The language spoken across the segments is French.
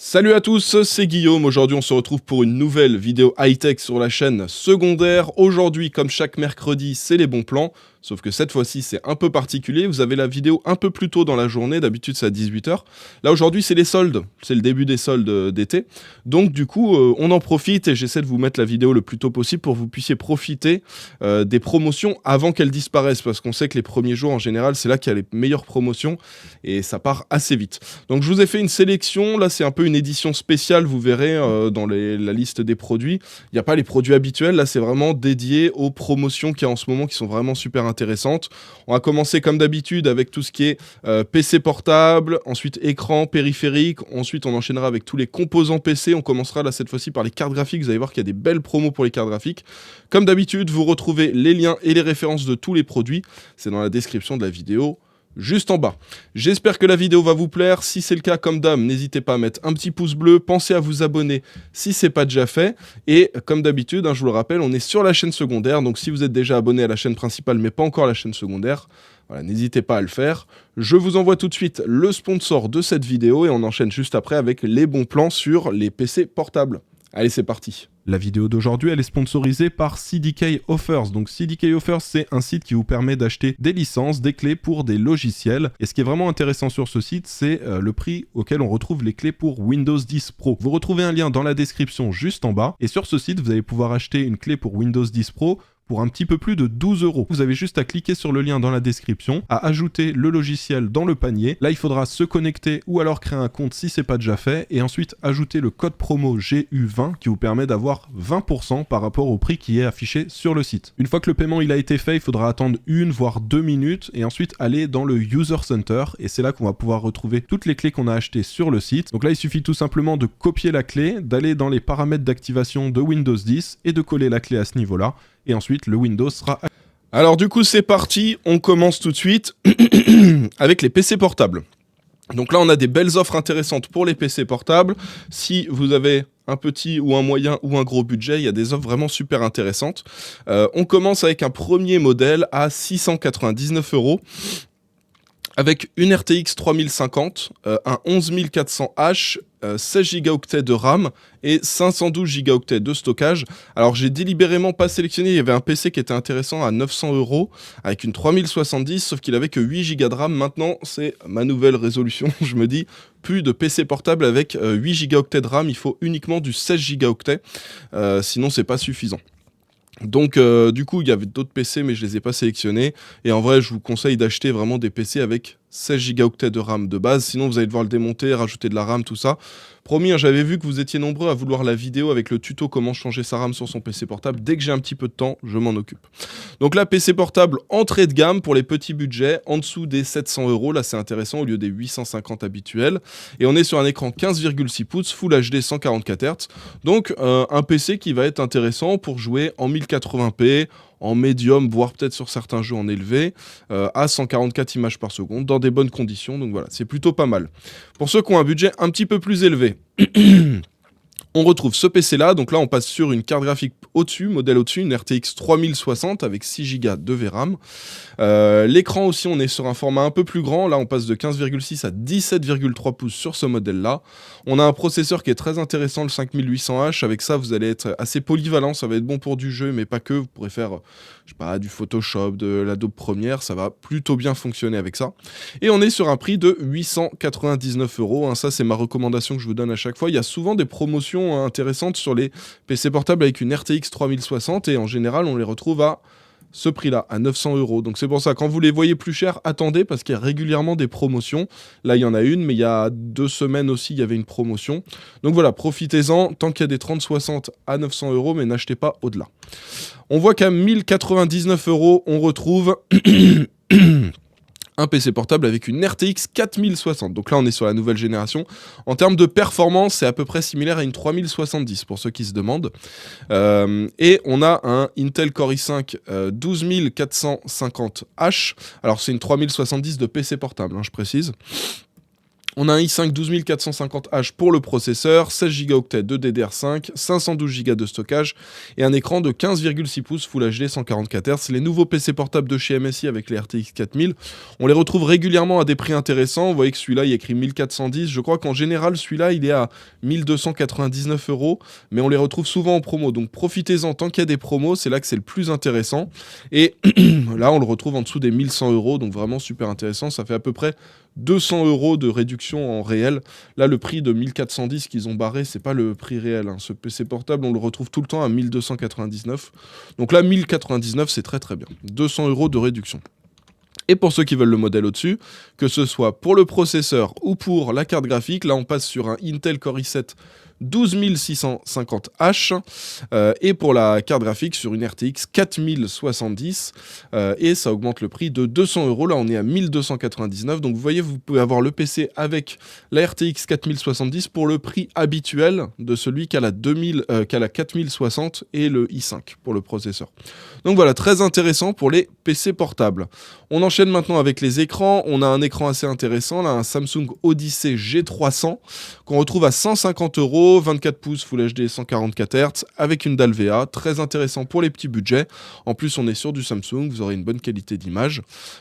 Salut à tous, c'est Guillaume. Aujourd'hui, on se retrouve pour une nouvelle vidéo high-tech sur la chaîne secondaire. Aujourd'hui, comme chaque mercredi, c'est les bons plans. Sauf que cette fois-ci, c'est un peu particulier. Vous avez la vidéo un peu plus tôt dans la journée. D'habitude, c'est à 18 h. Là, aujourd'hui, c'est les soldes. C'est le début des soldes d'été. Donc, du coup, on en profite et j'essaie de vous mettre la vidéo le plus tôt possible pour que vous puissiez profiter des promotions avant qu'elles disparaissent. Parce qu'on sait que les premiers jours, en général, c'est là qu'il y a les meilleures promotions et ça part assez vite. Donc, je vous ai fait une sélection. Là, c'est un peu une édition spéciale. Vous verrez dans la liste des produits. Il n'y a pas les produits habituels. Là, c'est vraiment dédié aux promotions qu'il y a en ce moment qui sont vraiment super intéressantes. On va commencer comme d'habitude avec tout ce qui est PC portable, ensuite écran, périphérique, ensuite on enchaînera avec tous les composants PC, on commencera là cette fois-ci par les cartes graphiques, vous allez voir qu'il y a des belles promos pour les cartes graphiques. Comme d'habitude, vous retrouvez les liens et les références de tous les produits, c'est dans la description de la vidéo. Juste en bas. J'espère que la vidéo va vous plaire. Si c'est le cas, comme d'hab, n'hésitez pas à mettre un petit pouce bleu. Pensez à vous abonner si c'est pas déjà fait. Et comme d'habitude, je vous le rappelle, on est sur la chaîne secondaire. Donc si vous êtes déjà abonné à la chaîne principale mais pas encore à la chaîne secondaire, voilà, n'hésitez pas à le faire. Je vous envoie tout de suite le sponsor de cette vidéo et on enchaîne juste après avec les bons plans sur les PC portables. Allez, c'est parti. La vidéo d'aujourd'hui, elle est sponsorisée par CDK Offers. Donc CDK Offers, c'est un site qui vous permet d'acheter des licences, des clés pour des logiciels. Et ce qui est vraiment intéressant sur ce site, c'est le prix auquel on retrouve les clés pour Windows 10 Pro. Vous retrouvez un lien dans la description juste en bas. Et sur ce site, vous allez pouvoir acheter une clé pour Windows 10 Pro pour un petit peu plus de 12 €. Vous avez juste à cliquer sur le lien dans la description, à ajouter le logiciel dans le panier. Là, il faudra se connecter ou alors créer un compte si c'est pas déjà fait et ensuite ajouter le code promo GU20 qui vous permet d'avoir 20% par rapport au prix qui est affiché sur le site. Une fois que le paiement il a été fait, il faudra attendre 1 voire 2 minutes et ensuite aller dans le User Center et c'est là qu'on va pouvoir retrouver toutes les clés qu'on a achetées sur le site. Donc là, il suffit tout simplement de copier la clé, d'aller dans les paramètres d'activation de Windows 10 et de coller la clé à ce niveau-là. Et ensuite, le Windows sera... Alors du coup, c'est parti, on commence tout de suite avec les PC portables. Donc là, on a des belles offres intéressantes pour les PC portables. Si vous avez un petit ou un moyen ou un gros budget, il y a des offres vraiment super intéressantes. On commence avec un premier modèle à 699 € avec une RTX 3050, un 11400H, 16 Go de RAM et 512 Go de stockage. Alors j'ai délibérément pas sélectionné, il y avait un PC qui était intéressant à 900 € avec une 3070, sauf qu'il avait que 8 Go de RAM. Maintenant, c'est ma nouvelle résolution, je me dis, plus de PC portable avec 8 Go de RAM, il faut uniquement du 16 Go, sinon c'est pas suffisant. Donc du coup il y avait d'autres PC mais je les ai pas sélectionnés et en vrai je vous conseille d'acheter vraiment des PC avec 16 Go de RAM de base, sinon vous allez devoir le démonter, rajouter de la RAM, tout ça. Promis, hein, j'avais vu que vous étiez nombreux à vouloir la vidéo avec le tuto comment changer sa RAM sur son PC portable. Dès que j'ai un petit peu de temps, je m'en occupe. Donc là, PC portable entrée de gamme pour les petits budgets, en dessous des 700 €, là c'est intéressant, au lieu des 850 habituels. Et on est sur un écran 15,6 pouces, Full HD 144 Hz. Donc un PC qui va être intéressant pour jouer en 1080p, en médium, voire peut-être sur certains jeux en élevé, à 144 images par seconde, dans des bonnes conditions. Donc voilà, c'est plutôt pas mal. Pour ceux qui ont un budget un petit peu plus élevé, on retrouve ce PC là, donc là on passe sur une carte graphique au-dessus, modèle au-dessus, une RTX 3060 avec 6 Go de VRAM. L'écran aussi, on est sur un format un peu plus grand, là on passe de 15,6 à 17,3 pouces sur ce modèle là. On a un processeur qui est très intéressant, le 5800H, avec ça vous allez être assez polyvalent, ça va être bon pour du jeu mais pas que, vous pourrez faire, je sais pas, du Photoshop, de l'Adobe Premiere, ça va plutôt bien fonctionner avec ça. Et on est sur un prix de 899 €, hein, ça c'est ma recommandation que je vous donne à chaque fois. Il y a souvent des promotions intéressantes sur les PC portables avec une RTX 3060 et en général on les retrouve à ce prix-là, à 900 €. Donc c'est pour ça, quand vous les voyez plus chers, attendez parce qu'il y a régulièrement des promotions. Là il y en a une, mais il y a 2 semaines aussi il y avait une promotion. Donc voilà, profitez-en, tant qu'il y a des 3060 à 900 €, mais n'achetez pas au-delà. On voit qu'à 1099 € on retrouve un PC portable avec une RTX 4060. Donc là, on est sur la nouvelle génération. En termes de performance, c'est à peu près similaire à une 3070, pour ceux qui se demandent. Et on a un Intel Core i5 12450H. Alors, c'est une 3070 de PC portable, hein, je précise. On a un i5 12450H pour le processeur, 16 Go de DDR5, 512 Go de stockage et un écran de 15,6 pouces Full HD 144 Hz. Les nouveaux PC portables de chez MSI avec les RTX 4000, on les retrouve régulièrement à des prix intéressants. Vous voyez que celui-là, il est écrit 1410. Je crois qu'en général, celui-là, il est à 1299 €, mais on les retrouve souvent en promo. Donc profitez-en tant qu'il y a des promos, c'est là que c'est le plus intéressant. Et là, on le retrouve en dessous des 1100 €, donc vraiment super intéressant. Ça fait à peu près 200 € de réduction en réel. Là, le prix de 1410 qu'ils ont barré, c'est pas le prix réel, hein. Ce PC portable, on le retrouve tout le temps à 1299. Donc là, 1099, c'est très très bien. 200 € de réduction. Et pour ceux qui veulent le modèle au-dessus, que ce soit pour le processeur ou pour la carte graphique, là on passe sur un Intel Core i7 12650H et pour la carte graphique sur une RTX 4070 et ça augmente le prix de 200 €. Là on est à 1299, donc vous voyez, vous pouvez avoir le PC avec la RTX 4070 pour le prix habituel de celui qui a la 4060 et le i5 pour le processeur. Donc voilà, très intéressant pour les PC portables. On enchaîne maintenant avec les écrans. On a un écran assez intéressant, là, un Samsung Odyssey G300 qu'on retrouve à 150 €, 24 pouces Full HD 144 Hz avec une dalle VA, très intéressant pour les petits budgets. En plus, on est sur du Samsung, vous aurez une bonne qualité d'image.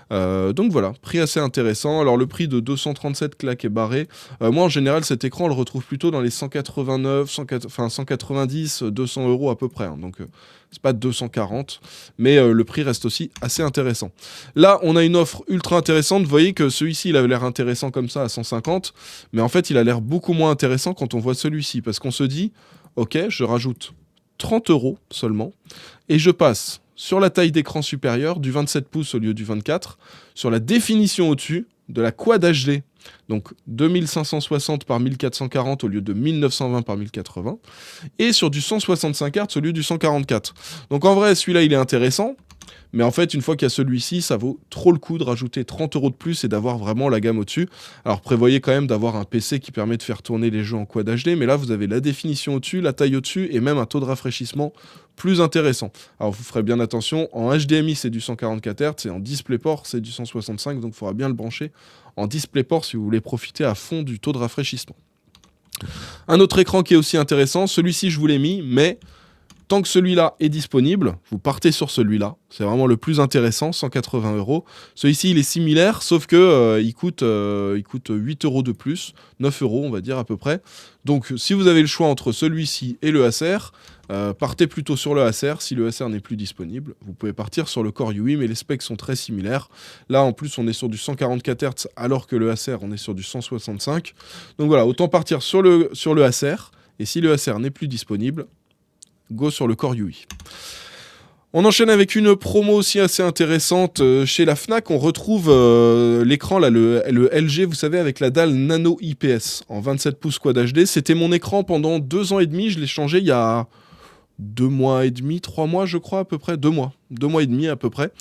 Donc voilà, prix assez intéressant. Alors le prix de 237 claques est barré. Moi, en général, cet écran, on le retrouve plutôt dans les 189, 190, 200 € à peu près. Hein. Donc c'est pas 240, mais le prix reste aussi assez intéressant. Là, on a une offre ultra intéressante. Vous voyez que celui-ci, il avait l'air intéressant comme ça à 150, mais en fait, il a l'air beaucoup moins intéressant quand on voit celui-ci, parce qu'on se dit, ok, je rajoute 30 € seulement, et je passe sur la taille d'écran supérieure du 27 pouces au lieu du 24, sur la définition au-dessus de la Quad HD, donc 2560 par 1440 au lieu de 1920 par 1080, et sur du 165 Hz au lieu du 144. Donc en vrai, celui-là, il est intéressant, mais en fait, une fois qu'il y a celui-ci, ça vaut trop le coup de rajouter 30 € de plus et d'avoir vraiment la gamme au-dessus. Alors prévoyez quand même d'avoir un PC qui permet de faire tourner les jeux en Quad HD, mais là, vous avez la définition au-dessus, la taille au-dessus, et même un taux de rafraîchissement plus intéressant. Alors vous ferez bien attention, en HDMI, c'est du 144 Hz, et en DisplayPort, c'est du 165, donc il faudra bien le brancher en DisplayPort si vous voulez profiter à fond du taux de rafraîchissement. Un autre écran qui est aussi intéressant, celui-ci je vous l'ai mis, mais tant que celui-là est disponible, vous partez sur celui-là. C'est vraiment le plus intéressant, 180 €. Celui-ci, il est similaire, sauf que il coûte 8 € de plus, 9 € on va dire à peu près. Donc si vous avez le choix entre celui-ci et le Acer, partez plutôt sur le Acer. Si le Acer n'est plus disponible, vous pouvez partir sur le Core i8, mais les specs sont très similaires. Là, en plus, on est sur du 144 Hz, alors que le Acer, on est sur du 165. Donc voilà, autant partir sur le Acer. Et si le Acer n'est plus disponible, go sur le Core i8. On enchaîne avec une promo aussi assez intéressante chez la Fnac. On retrouve l'écran, là, le LG, vous savez, avec la dalle Nano IPS en 27 pouces Quad HD. C'était mon écran pendant 2 ans et demi. Je l'ai changé il y a 2 mois et demi, 3 mois, je crois, à peu près. 2 mois. 2 mois et demi, à peu près.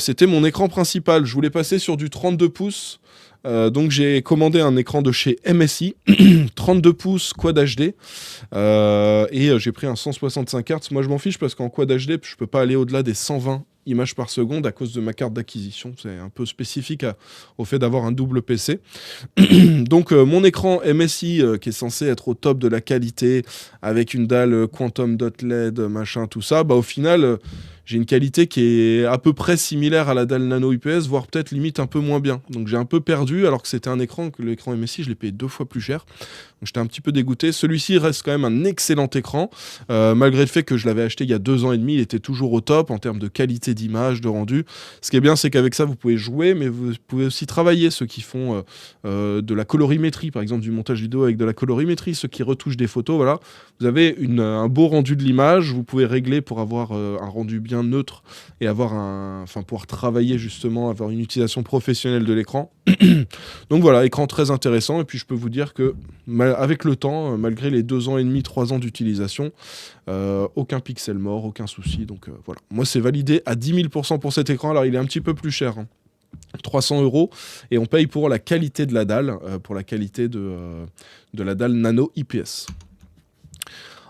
C'était mon écran principal. Je voulais passer sur du 32 pouces. Donc j'ai commandé un écran de chez MSI, 32 pouces Quad HD, et j'ai pris un 165 Hz. Moi je m'en fiche parce qu'en Quad HD, je peux pas aller au-delà des 120 images par seconde à cause de ma carte d'acquisition. C'est un peu spécifique au fait d'avoir un double PC. Donc mon écran MSI qui est censé être au top de la qualité, avec une dalle Quantum Dot LED, machin, tout ça, bah au final... j'ai une qualité qui est à peu près similaire à la dalle Nano IPS, voire peut-être limite un peu moins bien. Donc j'ai un peu perdu, alors que c'était un écran, que l'écran MSI, je l'ai payé 2 fois plus cher. Donc j'étais un petit peu dégoûté. Celui-ci reste quand même un excellent écran, malgré le fait que je l'avais acheté il y a 2 ans et demi, il était toujours au top en termes de qualité d'image, de rendu. Ce qui est bien, c'est qu'avec ça, vous pouvez jouer, mais vous pouvez aussi travailler. Ceux qui font de la colorimétrie, par exemple du montage vidéo avec de la colorimétrie, ceux qui retouchent des photos, voilà. Vous avez un beau rendu de l'image, vous pouvez régler pour avoir un rendu bien neutre et pouvoir travailler justement, avoir une utilisation professionnelle de l'écran. Donc voilà, écran très intéressant, et puis je peux vous dire que avec le temps, malgré les 2 ans et demi, 3 ans d'utilisation, aucun pixel mort, aucun souci. Donc voilà, moi c'est validé à 10 000 % pour cet écran. Alors il est un petit peu plus cher, hein. 300 €, et on paye pour la qualité de la dalle, pour la qualité de la dalle Nano IPS.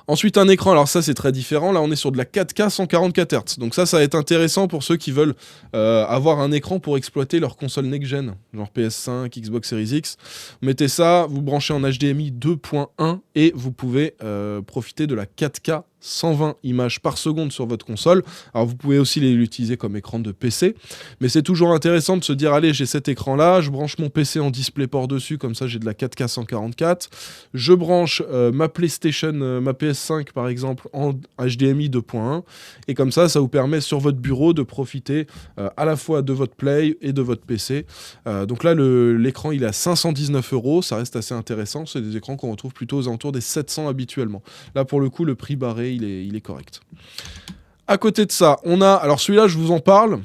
Ensuite, un écran, alors ça c'est très différent, là on est sur de la 4K 144 Hz, donc ça va être intéressant pour ceux qui veulent avoir un écran pour exploiter leur console next-gen, genre PS5, Xbox Series X. Vous mettez ça, vous branchez en HDMI 2.1 et vous pouvez profiter de la 4K 120 images par seconde sur votre console. Alors vous pouvez aussi l'utiliser comme écran de PC, mais c'est toujours intéressant de se dire allez, j'ai cet écran là, je branche mon PC en DisplayPort dessus, comme ça j'ai de la 4K 144, je branche ma PlayStation, ma PS5 par exemple en HDMI 2.1, et comme ça vous permet sur votre bureau de profiter à la fois de votre Play et de votre PC. Donc là l'écran il est à 519 €, ça reste assez intéressant, c'est des écrans qu'on retrouve plutôt aux alentours des 700 habituellement. Là pour le coup le prix barré il est correct. À côté de ça, on a... Alors celui-là, je vous en parle.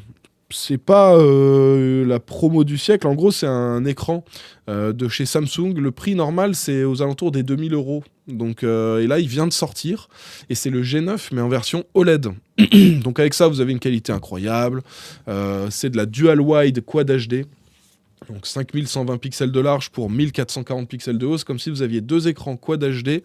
C'est pas la promo du siècle. En gros, c'est un écran de chez Samsung. Le prix normal, c'est aux alentours des 2000 €. Donc, et là, il vient de sortir. Et c'est le G9, mais en version OLED. Donc avec ça, vous avez une qualité incroyable. C'est de la Dual Wide Quad HD. Donc 5120 pixels de large pour 1440 pixels de hausse, comme si vous aviez deux écrans Quad HD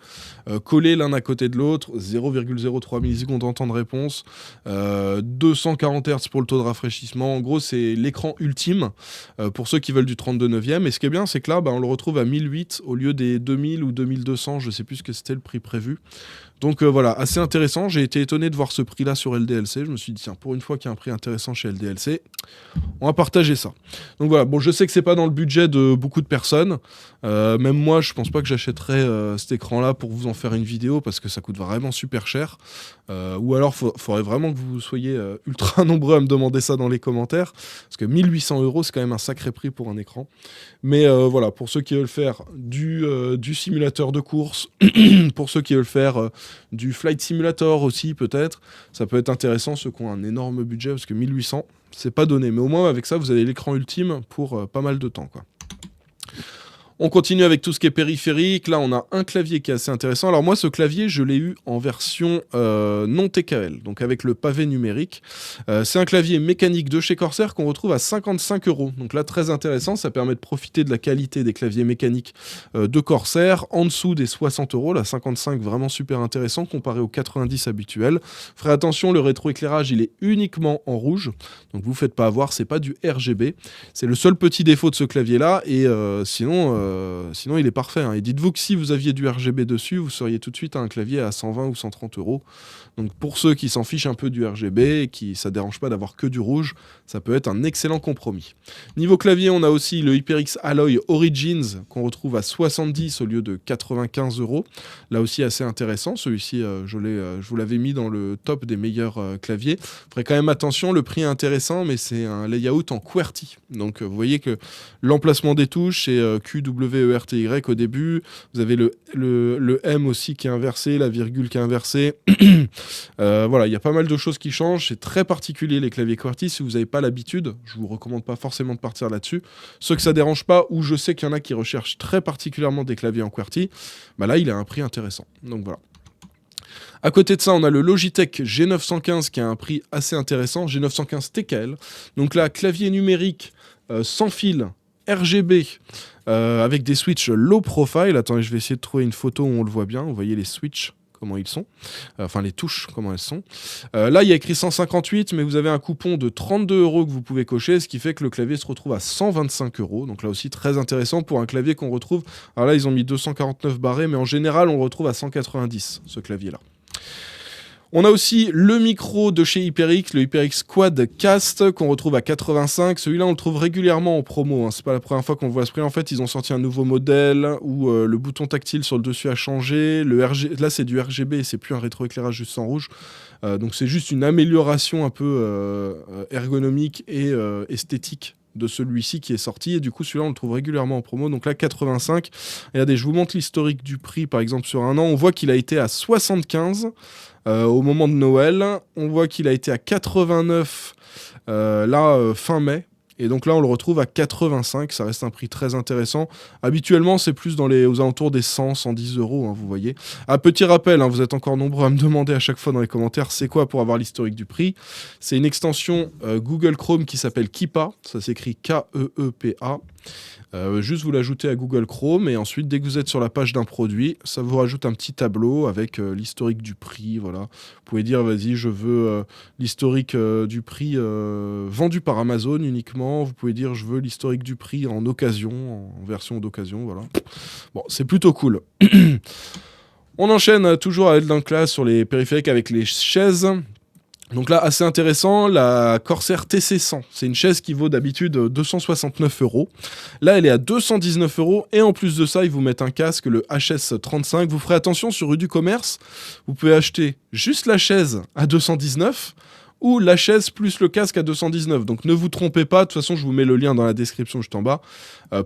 collés l'un à côté de l'autre, 0,03 millisecondes en temps de réponse, 240 Hz pour le taux de rafraîchissement. En gros, c'est l'écran ultime pour ceux qui veulent du 32/9. Et ce qui est bien, c'est que là, on le retrouve à 1008 au lieu des 2000 ou 2200, je sais plus ce que c'était le prix prévu. Donc voilà, assez intéressant. J'ai été étonné de voir ce prix-là sur LDLC. Je me suis dit, tiens, pour une fois qu'il y a un prix intéressant chez LDLC, on va partager ça. Donc voilà, bon, je sais que c'est pas dans le budget de beaucoup de personnes. Même moi, je pense pas que j'achèterais cet écran-là pour vous en faire une vidéo parce que ça coûte vraiment super cher. Ou alors, faudrait vraiment que vous soyez ultra nombreux à me demander ça dans les commentaires. Parce que 1800 €, c'est quand même un sacré prix pour un écran. Mais voilà, pour ceux qui veulent faire du simulateur de course, pour ceux qui veulent faire du Flight Simulator aussi, peut-être, ça peut être intéressant, ceux qui ont un énorme budget, parce que 1800, c'est pas donné. Mais au moins, avec ça, vous avez l'écran ultime pour pas mal de temps, quoi. On continue avec tout ce qui est périphérique. Là, on a un clavier qui est assez intéressant. Alors moi, ce clavier, je l'ai eu en version non TKL, donc avec le pavé numérique. C'est un clavier mécanique de chez Corsair qu'on retrouve à 55 €. Donc là, très intéressant. Ça permet de profiter de la qualité des claviers mécaniques de Corsair. En dessous des 60 €, là, 55, vraiment super intéressant comparé aux 90 habituels. Ferez attention, le rétroéclairage, il est uniquement en rouge. Donc vous ne faites pas avoir, c'est pas du RGB. C'est le seul petit défaut de ce clavier-là. Et sinon, il est parfait, hein. Et dites-vous que si vous aviez du RGB dessus, vous seriez tout de suite à un clavier à 120 ou 130 €. Donc pour ceux qui s'en fichent un peu du RGB et qui ça dérange pas d'avoir que du rouge, ça peut être un excellent compromis. Niveau clavier, on a aussi le HyperX Alloy Origins qu'on retrouve à 70 au lieu de 95 €. Là aussi assez intéressant. Celui-ci, je vous l'avais mis dans le top des meilleurs claviers. Ferez quand même attention, le prix est intéressant, mais c'est un layout en QWERTY. Donc vous voyez que l'emplacement des touches, c'est QWERTY au début. Vous avez le M aussi qui est inversé, la virgule qui est inversée. Voilà, il y a pas mal de choses qui changent. C'est très particulier les claviers QWERTY. Si vous n'avez pas l'habitude, je vous recommande pas forcément de partir là-dessus. Ceux que ça dérange pas, ou je sais qu'il y en a qui recherchent très particulièrement des claviers en QWERTY, là il a un prix intéressant. Donc voilà. À côté de ça, on a le Logitech G915 qui a un prix assez intéressant, G915 TKL. Donc là, clavier numérique sans fil, RGB, avec des switches low profile. Attendez, je vais essayer de trouver une photo où on le voit bien. Vous voyez les switches, comment ils sont. Enfin, les touches, comment elles sont. Là, il y a écrit 158, mais vous avez un coupon de 32 € que vous pouvez cocher, ce qui fait que le clavier se retrouve à 125 €. Donc là aussi, très intéressant pour un clavier qu'on retrouve... Alors là, ils ont mis 249 barrés, mais en général, on le retrouve à 190, ce clavier-là. On a aussi le micro de chez HyperX, le HyperX Quadcast qu'on retrouve à 85. Celui-là, on le trouve régulièrement en promo, hein. C'est pas la première fois qu'on le voit à ce prix. En fait, ils ont sorti un nouveau modèle où le bouton tactile sur le dessus a changé. Là, c'est du RGB, c'est plus un rétroéclairage juste en rouge. Donc c'est juste une amélioration un peu ergonomique et esthétique de celui-ci qui est sorti, et du coup celui-là on le trouve régulièrement en promo. Donc là 85, regardez, je vous montre l'historique du prix. Par exemple sur un an, on voit qu'il a été à 75 au moment de Noël, on voit qu'il a été à 89 fin mai, et donc là on le retrouve à 85. Ça reste un prix très intéressant. Habituellement c'est plus aux alentours des 110 €, hein, vous voyez. Petit rappel, hein, vous êtes encore nombreux à me demander à chaque fois dans les commentaires c'est quoi pour avoir l'historique du prix. C'est une extension Google Chrome qui s'appelle Keepa, ça s'écrit Keepa. Juste vous l'ajoutez à Google Chrome et ensuite dès que vous êtes sur la page d'un produit, ça vous rajoute un petit tableau avec l'historique du prix. Voilà. Vous pouvez dire vas-y je veux l'historique du prix vendu par Amazon uniquement. Vous pouvez dire je veux l'historique du prix en occasion, en version d'occasion. Voilà. Bon, c'est plutôt cool. On enchaîne toujours avec dans classe sur les périphériques avec les chaises. Donc là, assez intéressant, la Corsair TC100. C'est une chaise qui vaut d'habitude 269 €. Là, elle est à 219 € et en plus de ça, ils vous mettent un casque, le HS35. Vous ferez attention sur rue du Commerce, vous pouvez acheter juste la chaise à 219 ou la chaise plus le casque à 219. Donc ne vous trompez pas, de toute façon, je vous mets le lien dans la description juste en bas.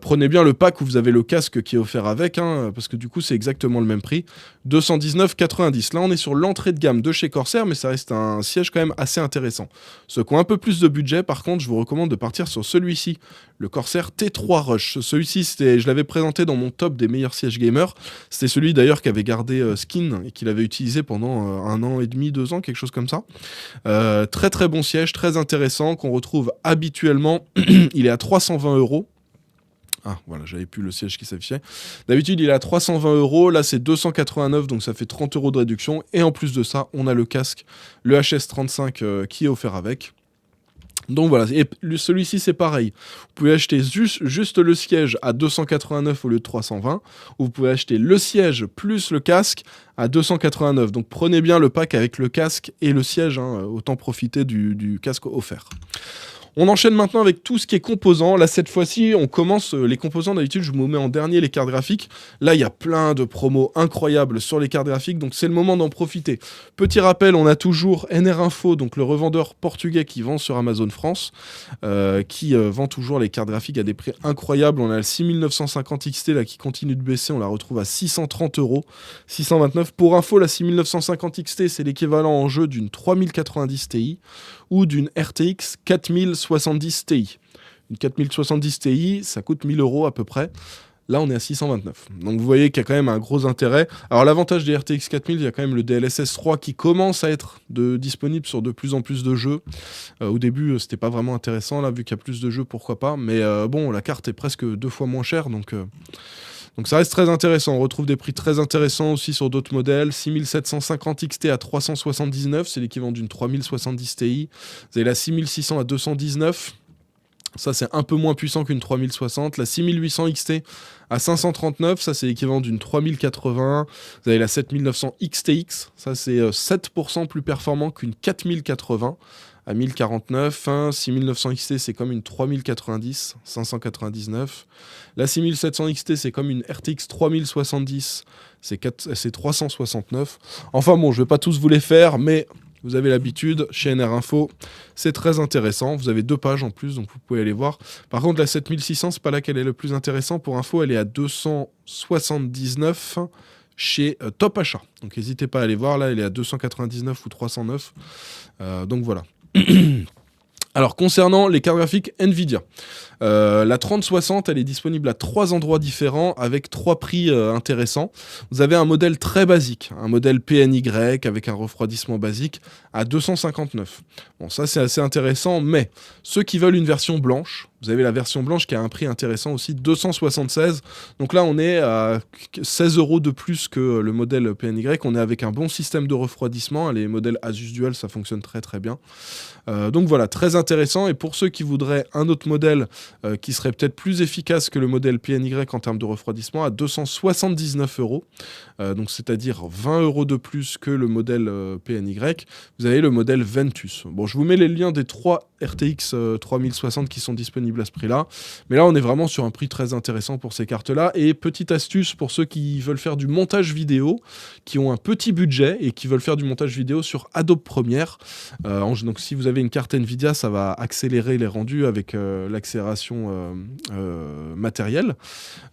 Prenez bien le pack où vous avez le casque qui est offert avec, parce que du coup, c'est exactement le même prix. 219,90. Là, on est sur l'entrée de gamme de chez Corsair, mais ça reste un siège quand même assez intéressant. Ceux qui ont un peu plus de budget, par contre, je vous recommande de partir sur celui-ci, le Corsair T3 Rush. Celui-ci, je l'avais présenté dans mon top des meilleurs sièges gamers. C'était celui d'ailleurs qui avait gardé Skin et qu'il avait utilisé pendant 1 an et demi, 2 ans, quelque chose comme ça. Très très bon siège, très intéressant, qu'on retrouve habituellement. Il est à 320 €. Ah, voilà, j'avais plus le siège qui s'affichait. D'habitude, il est à 320 €. Là, c'est 289, donc ça fait 30 € de réduction. Et en plus de ça, on a le casque, le HS35 qui est offert avec. Donc voilà, et celui-ci c'est pareil. Vous pouvez acheter juste le siège à 289 au lieu de 320, ou vous pouvez acheter le siège plus le casque à 289. Donc prenez bien le pack avec le casque et le siège, autant profiter du casque offert. On enchaîne maintenant avec tout ce qui est composants. Là, cette fois-ci, on commence les composants. D'habitude, je vous mets en dernier les cartes graphiques. Là, il y a plein de promos incroyables sur les cartes graphiques, donc c'est le moment d'en profiter. Petit rappel, on a toujours NR Info, donc le revendeur portugais qui vend sur Amazon France, qui vend toujours les cartes graphiques à des prix incroyables. On a le 6950 XT là, qui continue de baisser. On la retrouve à 630 €, 629. Pour info, la 6950 XT, c'est l'équivalent en jeu d'une 3090 Ti ou d'une RTX 4070 Ti. Une 4070 Ti, ça coûte 1000 € à peu près. Là, on est à 629. Donc vous voyez qu'il y a quand même un gros intérêt. Alors l'avantage des RTX 4000, il y a quand même le DLSS 3 qui commence à être disponible sur de plus en plus de jeux. Au début, c'était pas vraiment intéressant. Là, vu qu'il y a plus de jeux, pourquoi pas. Mais bon, la carte est presque 2 fois moins chère, donc ça reste très intéressant. On retrouve des prix très intéressants aussi sur d'autres modèles. 6750 XT à 379, c'est l'équivalent d'une 3070 Ti. Vous avez la 6600 à 219. Ça, c'est un peu moins puissant qu'une 3060. La 6800 XT à 539, ça, c'est l'équivalent d'une 3080. Vous avez la 7900 XTX, ça, c'est 7% plus performant qu'une 4080 à 1049. 6900 XT, c'est comme une 3090, 599. La 6700 XT, c'est comme une RTX 3070, c'est 369. Enfin bon, je vais pas tous vous les faire, mais vous avez l'habitude, chez NR Info, c'est très intéressant. Vous avez 2 pages en plus, donc vous pouvez aller voir. Par contre, la 7600, c'est pas là qu'elle est le plus intéressant. Pour info, elle est à 279 chez Top Achat. Donc n'hésitez pas à aller voir. Là, elle est à 299 ou 309. Donc voilà. Alors, concernant les cartes graphiques NVIDIA, la 3060, elle est disponible à 3 endroits différents avec 3 prix intéressants. Vous avez un modèle très basique, un modèle PNY avec un refroidissement basique à 259. Bon, ça c'est assez intéressant, mais ceux qui veulent une version blanche, vous avez la version blanche qui a un prix intéressant aussi, 276. Donc là, on est à 16 € de plus que le modèle PNY. On est avec un bon système de refroidissement. Les modèles Asus Dual, ça fonctionne très très bien. Donc voilà, très intéressant. Et pour ceux qui voudraient un autre modèle qui serait peut-être plus efficace que le modèle PNY en termes de refroidissement, à 279 €, donc c'est-à-dire 20 € de plus que le modèle PNY, vous avez le modèle Ventus. Bon, je vous mets les liens des 3 RTX 3060 qui sont disponibles à ce prix-là, mais là on est vraiment sur un prix très intéressant pour ces cartes-là. Et petite astuce pour ceux qui veulent faire du montage vidéo, qui ont un petit budget et qui veulent faire du montage vidéo sur Adobe Premiere, donc si vous avez une carte Nvidia, ça va accélérer les rendus avec l'accélération matérielle.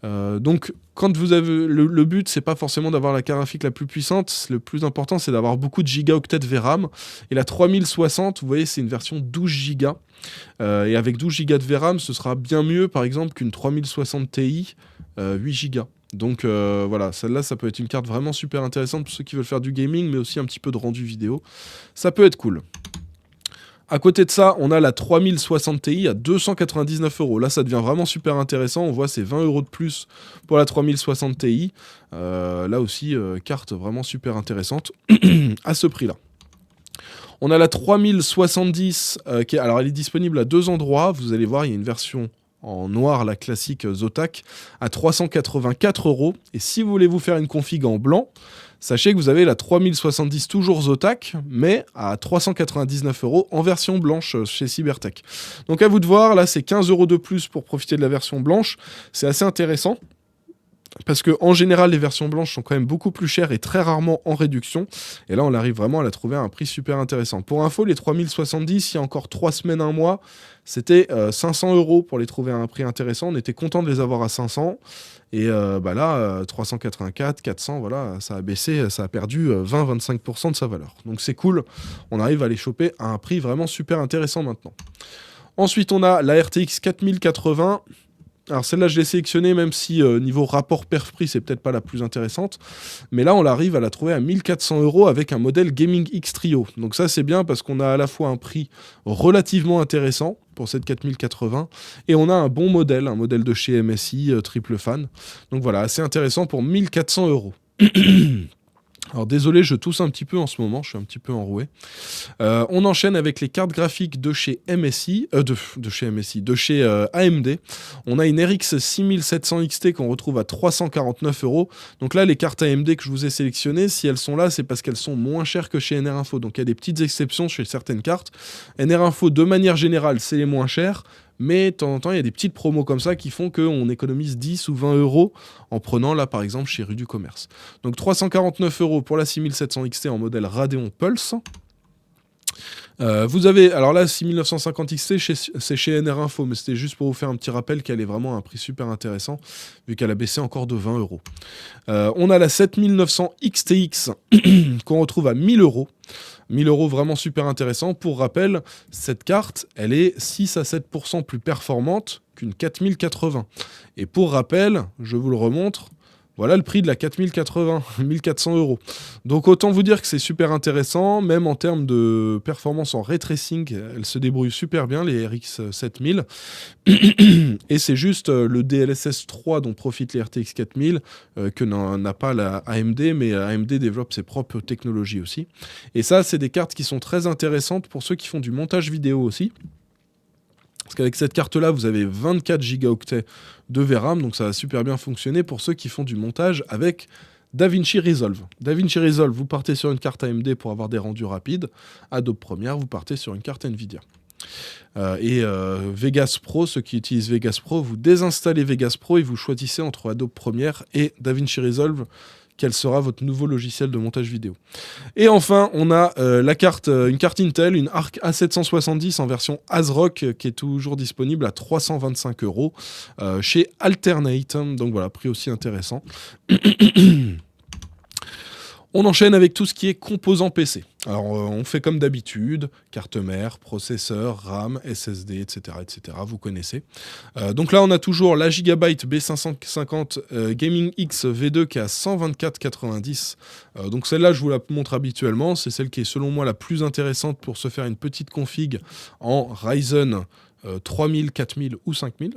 Donc quand vous avez le but, c'est pas forcément d'avoir la carte graphique la plus puissante. Le plus important, c'est d'avoir beaucoup de gigaoctets de VRAM. Et la 3060, vous voyez, c'est une version 12 Go. Et avec 12 Go de VRAM, ce sera bien mieux, par exemple, qu'une 3060 Ti 8 Go. Donc voilà, celle-là, ça peut être une carte vraiment super intéressante pour ceux qui veulent faire du gaming, mais aussi un petit peu de rendu vidéo. Ça peut être cool. À côté de ça, on a la 3060 Ti à 299 euros. Là, ça devient vraiment super intéressant. On voit c'est 20 euros de plus pour la 3060 Ti. Là aussi, carte vraiment super intéressante à ce prix-là. On a la 3070, alors elle est disponible à 2 endroits. Vous allez voir, il y a une version en noir, la classique Zotac, à 384 euros. Et si vous voulez vous faire une config en blanc, sachez que vous avez la 3070 toujours Zotac, mais à 399 euros en version blanche chez Cybertech. Donc à vous de voir, là c'est 15 euros de plus pour profiter de la version blanche. C'est assez intéressant. Parce que en général, les versions blanches sont quand même beaucoup plus chères et très rarement en réduction. Et là, on arrive vraiment à la trouver à un prix super intéressant. Pour info, les 3070, il y a encore 3 semaines, 1 mois, c'était 500 euros pour les trouver à un prix intéressant. On était content de les avoir à 500. Et là, 384, 400, voilà, ça a baissé, ça a perdu 20-25% de sa valeur. Donc c'est cool, on arrive à les choper à un prix vraiment super intéressant maintenant. Ensuite, on a la RTX 4080. Alors celle-là, je l'ai sélectionnée, même si niveau rapport perf-prix, c'est peut-être pas la plus intéressante. Mais là, on arrive à la trouver à 1400 euros avec un modèle Gaming X Trio. Donc ça, c'est bien parce qu'on a à la fois un prix relativement intéressant pour cette 4080, et on a un bon modèle, un modèle de chez MSI, triple fan. Donc voilà, assez intéressant pour 1400 euros. Alors désolé, je tousse un petit peu en ce moment, je suis un petit peu enroué. On enchaîne avec les cartes graphiques de chez MSI, de chez AMD. On a une RX 6700 XT qu'on retrouve à 349 euros. Donc là, les cartes AMD que je vous ai sélectionnées, si elles sont là, c'est parce qu'elles sont moins chères que chez NR Info. Donc il y a des petites exceptions chez certaines cartes. NR Info, de manière générale, c'est les moins chères. Mais de temps en temps, il y a des petites promos comme ça qui font qu'on économise 10 ou 20 euros en prenant là par exemple chez Rue du Commerce. Donc 349 euros pour la 6700 XT en modèle Radeon Pulse. Vous avez, alors là 6950 XT c'est chez NR Info, mais c'était juste pour vous faire un petit rappel qu'elle est vraiment à un prix super intéressant vu qu'elle a baissé encore de 20 euros. On a la 7900 XTX qu'on retrouve à 1000 euros. 1000 euros vraiment super intéressant. Pour rappel, cette carte, elle est 6 à 7% plus performante qu'une 4080. Et pour rappel, je vous le remontre, voilà le prix de la 4080, 1400 euros. Donc autant vous dire que c'est super intéressant, même en termes de performance en ray tracing, elle se débrouille super bien, les RX 7000. Et c'est juste le DLSS 3 dont profitent les RTX 4000 que n'a pas la AMD, mais AMD développe ses propres technologies aussi. Et ça, c'est des cartes qui sont très intéressantes pour ceux qui font du montage vidéo aussi. Parce qu'avec cette carte-là, vous avez 24 gigaoctets de VRAM, donc ça va super bien fonctionner pour ceux qui font du montage avec DaVinci Resolve. DaVinci Resolve, vous partez sur une carte AMD pour avoir des rendus rapides. Adobe Premiere, vous partez sur une carte Nvidia. Vegas Pro, ceux qui utilisent Vegas Pro, vous désinstallez Vegas Pro et vous choisissez entre Adobe Premiere et DaVinci Resolve quel sera votre nouveau logiciel de montage vidéo. Et enfin, on a une carte Intel, une Arc A770 en version ASRock qui est toujours disponible à 325 euros chez Alternate. Donc voilà, prix aussi intéressant. On enchaîne avec tout ce qui est composants PC. Alors on fait comme d'habitude, carte mère, processeur, RAM, SSD, etc. etc. vous connaissez. Donc là on a toujours la Gigabyte B550 Gaming X V2 qui est à 124,90. Donc celle-là je vous la montre habituellement, c'est celle qui est selon moi la plus intéressante pour se faire une petite config en Ryzen 3000, 4000 ou 5000.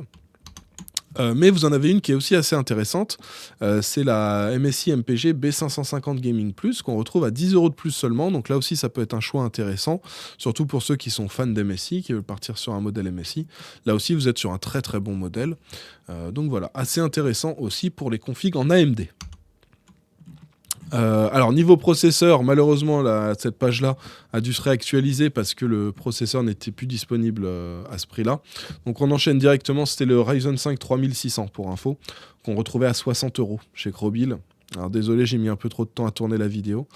Mais vous en avez une qui est aussi assez intéressante, c'est la MSI MPG B550 Gaming Plus qu'on retrouve à 10 € de plus seulement, donc là aussi ça peut être un choix intéressant, surtout pour ceux qui sont fans d'MSI, qui veulent partir sur un modèle MSI. Là aussi vous êtes sur un très très bon modèle, donc voilà, assez intéressant aussi pour les configs en AMD. Alors niveau processeur, malheureusement cette page-là a dû se réactualiser parce que le processeur n'était plus disponible à ce prix-là. Donc on enchaîne directement, c'était le Ryzen 5 3600 pour info, qu'on retrouvait à 60 € chez Crowbill. Alors désolé, j'ai mis un peu trop de temps à tourner la vidéo.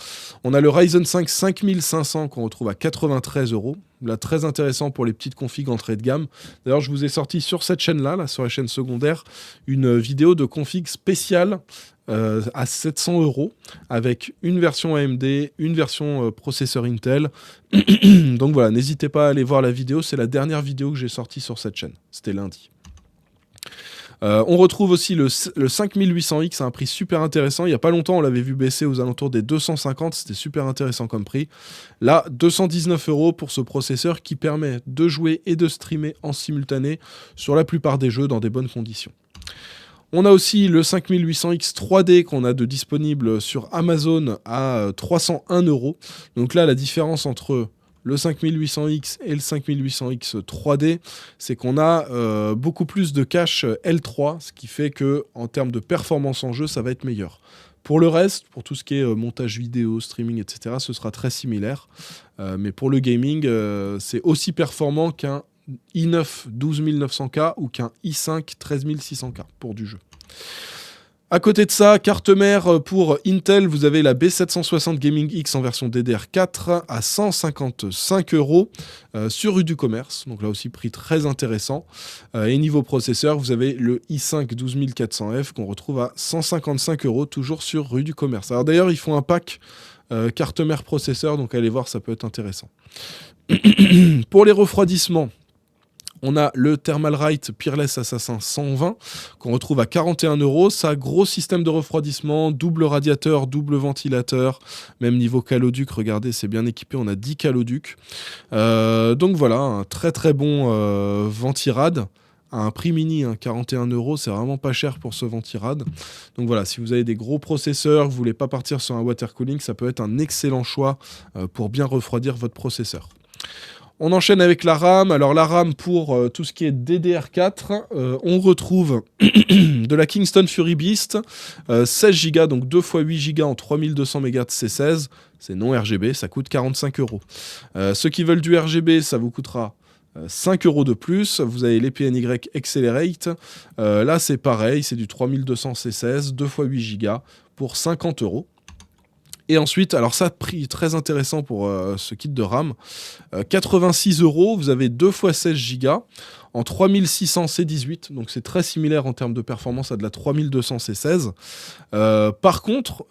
On a le Ryzen 5 5500 qu'on retrouve à 93 €. Là, très intéressant pour les petites configs entrée de gamme. D'ailleurs, je vous ai sorti sur cette chaîne-là, sur la chaîne secondaire, une vidéo de config spéciale à 700 € avec une version AMD, une version processeur Intel. Donc voilà, n'hésitez pas à aller voir la vidéo. C'est la dernière vidéo que j'ai sortie sur cette chaîne. C'était lundi. On retrouve aussi le 5800X à un prix super intéressant. Il n'y a pas longtemps, on l'avait vu baisser aux alentours des 250. C'était super intéressant comme prix. Là, 219 € pour ce processeur qui permet de jouer et de streamer en simultané sur la plupart des jeux dans des bonnes conditions. On a aussi le 5800X 3D qu'on a de disponible sur Amazon à 301 €. Donc là, la différence entre le 5800X et le 5800X 3D, c'est qu'on a beaucoup plus de cache L3, ce qui fait que en termes de performance en jeu, ça va être meilleur. Pour le reste, pour tout ce qui est montage vidéo, streaming, etc., ce sera très similaire. Mais pour le gaming, c'est aussi performant qu'un i9 12900K ou qu'un i5 13600K pour du jeu. À côté de ça, carte mère pour Intel, vous avez la B760 Gaming X en version DDR4 à 155 € sur rue du Commerce. Donc là aussi, prix très intéressant. Et niveau processeur, vous avez le i5 12400F qu'on retrouve à 155 € toujours sur rue du Commerce. Alors d'ailleurs, ils font un pack carte mère processeur, donc allez voir, ça peut être intéressant. Pour les refroidissements, on a le Thermalright Peerless Assassin 120 qu'on retrouve à 41 €. Ça, gros système de refroidissement, double radiateur, double ventilateur, même niveau caloduc, regardez, c'est bien équipé, on a 10 caloducs. Donc voilà, un très très bon ventirad. À un prix mini, 41 €, c'est vraiment pas cher pour ce ventirad. Donc voilà, si vous avez des gros processeurs, vous voulez pas partir sur un water cooling, ça peut être un excellent choix pour bien refroidir votre processeur. On enchaîne avec la RAM. Alors la RAM pour tout ce qui est DDR4, on retrouve de la Kingston Fury Beast, 16 Go, donc 2 x 8 Go en 3200 MHz C16. C'est non RGB, ça coûte 45 €. Ceux qui veulent du RGB, ça vous coûtera 5 € de plus. Vous avez les PNY Accelerate. Là, c'est pareil, c'est du 3200 C16, 2 x 8 Go pour 50 €. Et ensuite, alors ça, prix très intéressant pour ce kit de RAM, 86 €, vous avez 2 x 16 Go en 3600 C18, donc c'est très similaire en termes de performance à de la 3200 C16. Par contre,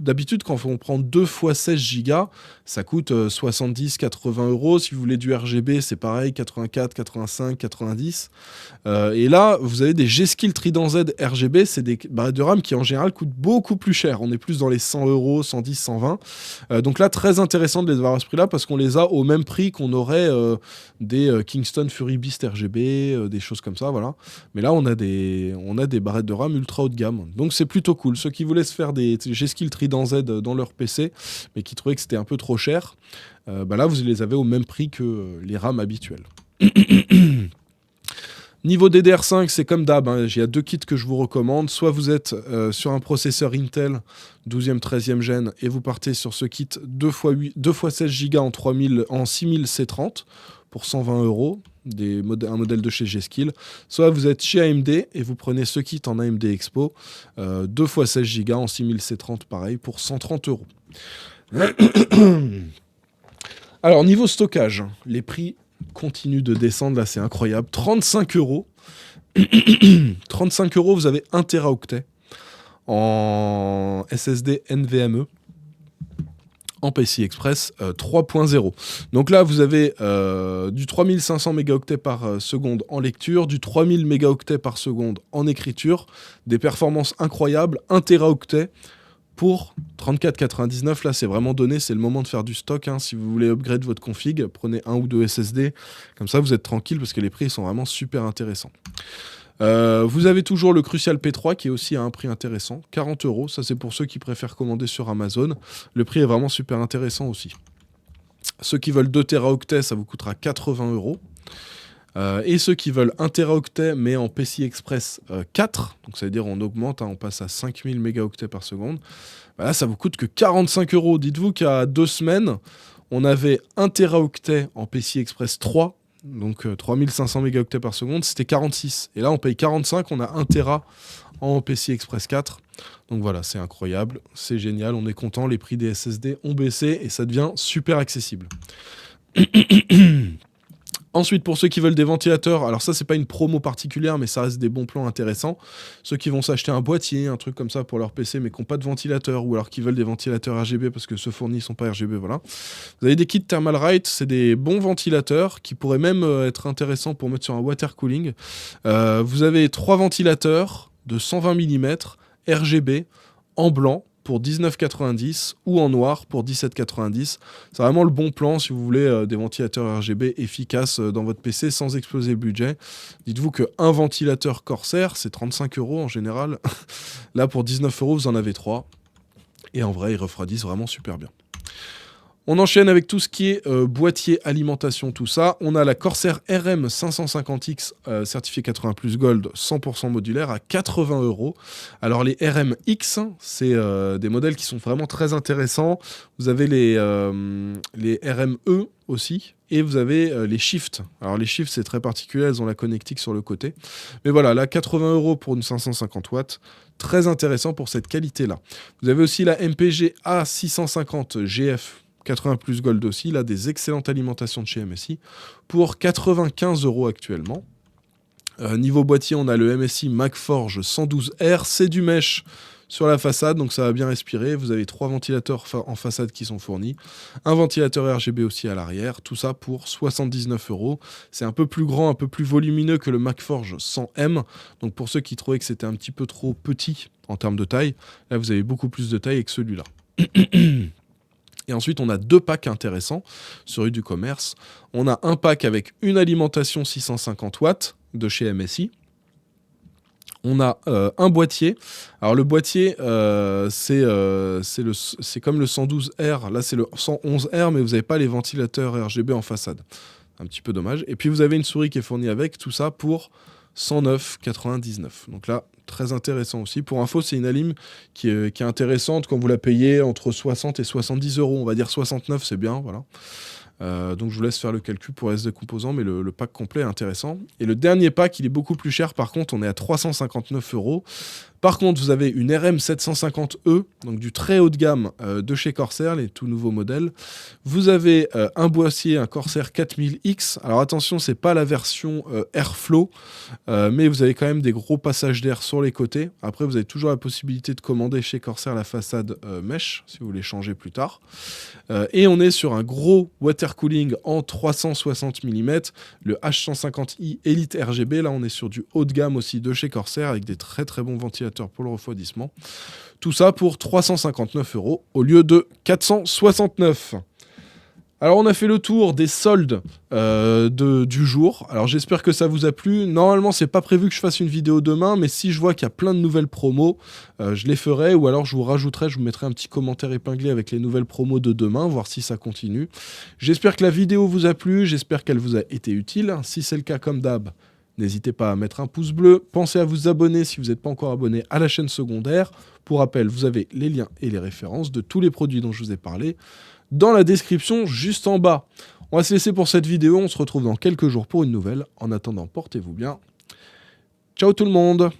d'habitude, quand on prend 2 x 16 Go, ça coûte 70-80 €. Si vous voulez du RGB, c'est pareil, 84, 85, 90. Et là, vous avez des G-Skill Trident Z RGB, c'est des barrettes de RAM qui en général coûtent beaucoup plus cher. On est plus dans les 100 €, 110, 120. Donc là, très intéressant de les avoir à ce prix-là parce qu'on les a au même prix qu'on aurait des Kingston Fury Beast RGB, des choses comme ça, voilà. Mais là, on a des barrettes de RAM ultra haut de gamme. Donc c'est plutôt cool. Ceux qui voulaient se faire des G-Skill Trident Z dans leur PC, mais qui trouvaient que c'était un peu trop cher, là, vous les avez au même prix que les RAM habituels. Niveau DDR5, c'est comme d'hab, il y a 2 kits que je vous recommande. Soit vous êtes sur un processeur Intel 12e, 13e gen et vous partez sur ce kit 2 x 16 Go en 6000 C30 pour 120 €, un modèle de chez G-Skill. Soit vous êtes chez AMD et vous prenez ce kit en AMD Expo 2 x 16 Go en 6000 C30 pareil pour 130 €. Alors niveau stockage, les prix continue de descendre, là c'est incroyable, 35 €. 35 €, vous avez 1 Teraoctet en SSD NVMe en PCI Express 3.0. Donc là vous avez du 3500 mégaoctets par seconde en lecture, du 3000 mégaoctets par seconde en écriture, des performances incroyables, 1 Teraoctet pour 34,99. Là, c'est vraiment donné, c'est le moment de faire du stock. Si vous voulez upgrade votre config, prenez 1 ou 2 SSD. Comme ça, vous êtes tranquille parce que les prix sont vraiment super intéressants. Vous avez toujours le Crucial P3 qui est aussi à un prix intéressant, 40 €. Ça, c'est pour ceux qui préfèrent commander sur Amazon. Le prix est vraiment super intéressant aussi. Ceux qui veulent 2 Teraoctets, ça vous coûtera 80 €. Et ceux qui veulent 1 Teraoctet mais en PCI Express 4, donc ça veut dire on augmente, on passe à 5000 mégaoctets par seconde, là ça vous coûte que 45 €. Dites-vous qu'il y a 2 semaines, on avait 1 Teraoctet en PCI Express 3, donc 3500 mégaoctets par seconde, c'était 46. Et là on paye 45, on a 1 Tera en PCI Express 4. Donc voilà, c'est incroyable, c'est génial, on est content, les prix des SSD ont baissé et ça devient super accessible. Ensuite, pour ceux qui veulent des ventilateurs, alors ça, c'est pas une promo particulière, mais ça reste des bons plans intéressants. Ceux qui vont s'acheter un boîtier, un truc comme ça pour leur PC, mais qui n'ont pas de ventilateur, ou alors qui veulent des ventilateurs RGB parce que ceux fournis ne sont pas RGB, voilà. Vous avez des kits Thermalright, c'est des bons ventilateurs qui pourraient même être intéressants pour mettre sur un water cooling. Vous avez 3 ventilateurs de 120 mm RGB en blanc pour 19,90 ou en noir pour 17,90. C'est vraiment le bon plan si vous voulez des ventilateurs RGB efficaces dans votre PC sans exploser le budget. Dites-vous qu'un ventilateur Corsair, c'est 35 € en général. Là, pour 19 €, vous en avez 3. Et en vrai, ils refroidissent vraiment super bien. On enchaîne avec tout ce qui est boîtier, alimentation, tout ça. On a la Corsair RM 550X certifié 80+ Gold 100% modulaire à 80 €. Alors les RMX, c'est des modèles qui sont vraiment très intéressants. Vous avez les RME aussi. Et vous avez les Shift. Alors les Shift, c'est très particulier, elles ont la connectique sur le côté. Mais voilà, là, 80 € pour une 550 watts. Très intéressant pour cette qualité-là. Vous avez aussi la MPG A650 GF 80+ Gold aussi, là, des excellentes alimentations de chez MSI, pour 95 € actuellement. Niveau boîtier, on a le MSI MacForge 112R, c'est du mesh sur la façade, donc ça va bien respirer. Vous avez 3 ventilateurs en façade qui sont fournis, un ventilateur RGB aussi à l'arrière, tout ça pour 79 €. C'est un peu plus grand, un peu plus volumineux que le MacForge 100M, donc pour ceux qui trouvaient que c'était un petit peu trop petit en termes de taille, là vous avez beaucoup plus de taille que celui-là. Et ensuite, on a 2 packs intéressants sur rue du commerce. On a un pack avec une alimentation 650 watts de chez MSI. On a un boîtier. Alors le boîtier, c'est comme le 112R. Là, c'est le 111R, mais vous n'avez pas les ventilateurs RGB en façade. Un petit peu dommage. Et puis, vous avez une souris qui est fournie avec. Tout ça pour 109,99. Donc là, très intéressant aussi. Pour info, c'est une alim qui est intéressante quand vous la payez entre 60 et 70 €. On va dire 69, c'est bien, voilà. Donc je vous laisse faire le calcul pour le reste des composants, mais le pack complet est intéressant. Et le dernier pack, il est beaucoup plus cher, par contre, on est à 359 €. Par contre, vous avez une RM750E, donc du très haut de gamme de chez Corsair, les tout nouveaux modèles. Vous avez un boîtier, un Corsair 4000X. Alors attention, c'est pas la version Airflow, mais vous avez quand même des gros passages d'air sur les côtés. Après, vous avez toujours la possibilité de commander chez Corsair la façade mesh, si vous voulez changer plus tard. Et on est sur un gros water cooling en 360 mm, le H150i Elite RGB. Là, on est sur du haut de gamme aussi de chez Corsair, avec des très très bons ventilateurs pour le refroidissement. Tout ça pour 359 € au lieu de 469. Alors on a fait le tour des soldes du jour. Alors j'espère que ça vous a plu. Normalement c'est pas prévu que je fasse une vidéo demain, mais si je vois qu'il y a plein de nouvelles promos, je les ferai, ou alors je vous mettrai un petit commentaire épinglé avec les nouvelles promos de demain, voir si ça continue. J'espère que la vidéo vous a plu, j'espère qu'elle vous a été utile. Si c'est le cas, comme d'hab, n'hésitez pas à mettre un pouce bleu. Pensez à vous abonner si vous n'êtes pas encore abonné à la chaîne secondaire. Pour rappel, vous avez les liens et les références de tous les produits dont je vous ai parlé dans la description juste en bas. On va se laisser pour cette vidéo. On se retrouve dans quelques jours pour une nouvelle. En attendant, portez-vous bien. Ciao tout le monde!